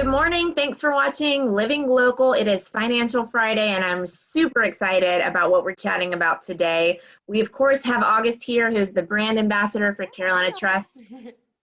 Good morning. Thanks for watching Living Local. It is Financial Friday, and I'm super excited about what we're chatting about today. We, of course, have August here, who's the brand ambassador for Carolina Trust.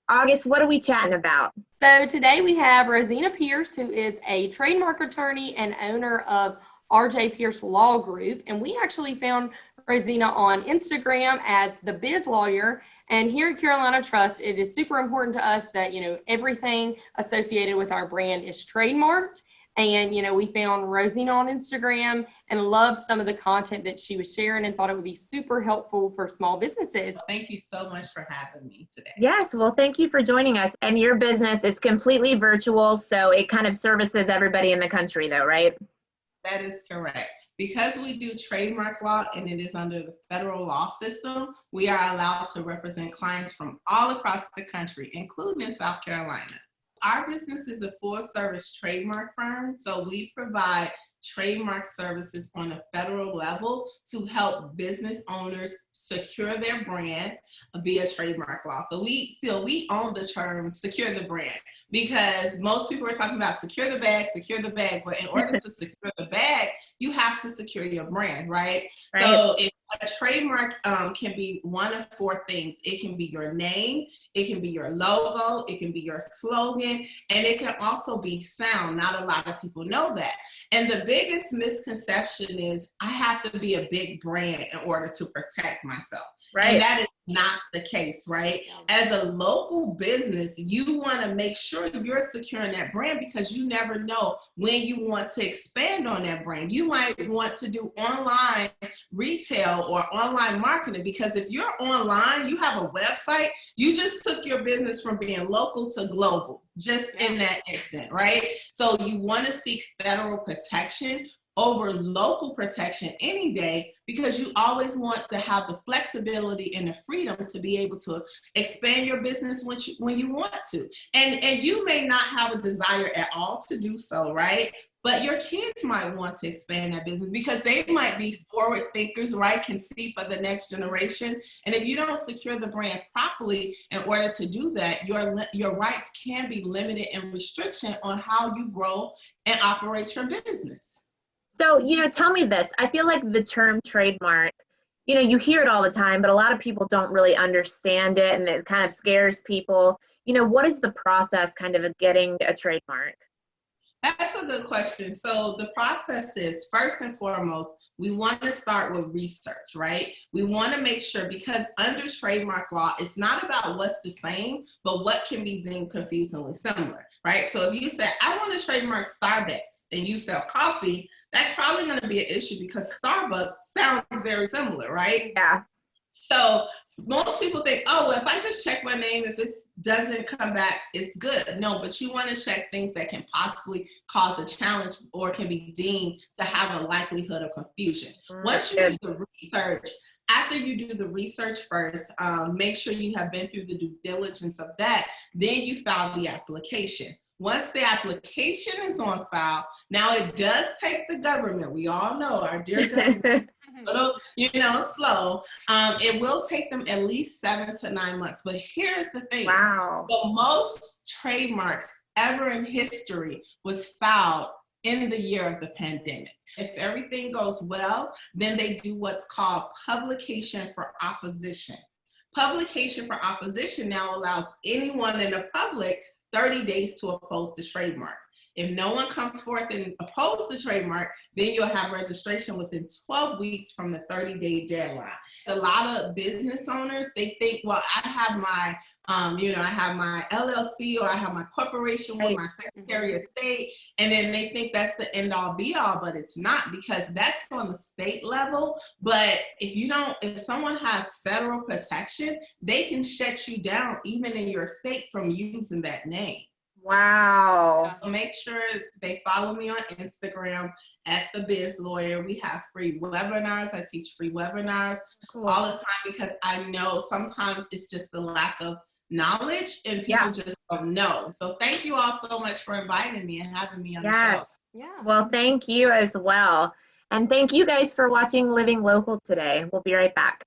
August, what are we chatting about? So today we have Rosina Pierce, who is a trademark attorney and owner of RJ Pierce Law Group. And we actually found Rosina on Instagram as the Biz Lawyer. And here at Carolina Trust, it is super important to us that, everything associated with our brand is trademarked. And, we found Rosina on Instagram and loved some of the content that she was sharing and thought it would be super helpful for small businesses. Thank you so much for having me today. Yes, well, thank you for joining us. And your business is completely virtual, so it kind of services everybody in the country, though, right? That is correct. Because we do trademark law and it is under the federal law system, we are allowed to represent clients from all across the country, including South Carolina. Our business is a full-service trademark firm, so we provide trademark services on a federal level to help business owners secure their brand via trademark law. So we own the term secure the brand, because most people are talking about secure the bag, but in order to secure the bag, you have to secure your brand, right? So if a trademark can be one of four things. It can be your name, it can be your logo, it can be your slogan, and it can also be sound. Not a lot of people know that. And the biggest misconception is I have to be a big brand in order to protect myself. Right. And that is not the case, right? As a local business, you want to make sure you're securing that brand, because you never know when you want to expand on that brand. You might want to do online retail or online marketing, because if you're online, you have a website, you just took your business from being local to global, just in that instant, right? So you want to seek federal protection over local protection any day, because you always want to have the flexibility and the freedom to be able to expand your business when you want to. And you may not have a desire at all to do so, right? But your kids might want to expand that business because they might be forward thinkers, right? Can see for the next generation. And if you don't secure the brand properly in order to do that, your rights can be limited and restriction on how you grow and operate your business. So, tell me this. I feel like the term trademark, you hear it all the time, but a lot of people don't really understand it, and it kind of scares people. What is the process kind of getting a trademark? That's a good question. So the process is, first and foremost, we want to start with research, right? We want to make sure, because under trademark law, it's not about what's the same, but what can be deemed confusingly similar, right? So if you say, I want to trademark Starbucks, and you sell coffee, that's probably going to be an issue because Starbucks sounds very similar, right? Yeah. So most people think, oh, well, if I just check my name, if it doesn't come back, it's good. No, but you want to check things that can possibly cause a challenge or can be deemed to have a likelihood of confusion. Once you do the research, after you do the research first, make sure you have been through the due diligence of that, then you file the application. Once the application is on file, now it does take the government, we all know our dear government, a little, slow. It will take them at least 7 to 9 months. But here's the thing. Wow. The most trademarks ever in history was filed in the year of the pandemic. If everything goes well, then they do what's called publication for opposition. Publication for opposition now allows anyone in the public 30 days to oppose the trademark. If no one comes forth and opposes the trademark, then you'll have registration within 12 weeks from the 30-day deadline. A lot of business owners, they think, well, I have my, I have my LLC, or I have my corporation with my Secretary of State, and then they think that's the end-all be-all, but it's not, because that's on the state level. But if someone has federal protection, they can shut you down even in your state from using that name. Wow. So make sure they follow me on Instagram at The Biz Lawyer. We have free webinars. I teach free webinars all the time, because I know sometimes it's just the lack of knowledge and people just don't know. So thank you all so much for inviting me and having me on the show. Yeah. Well, thank you as well. And thank you guys for watching Living Local today. We'll be right back.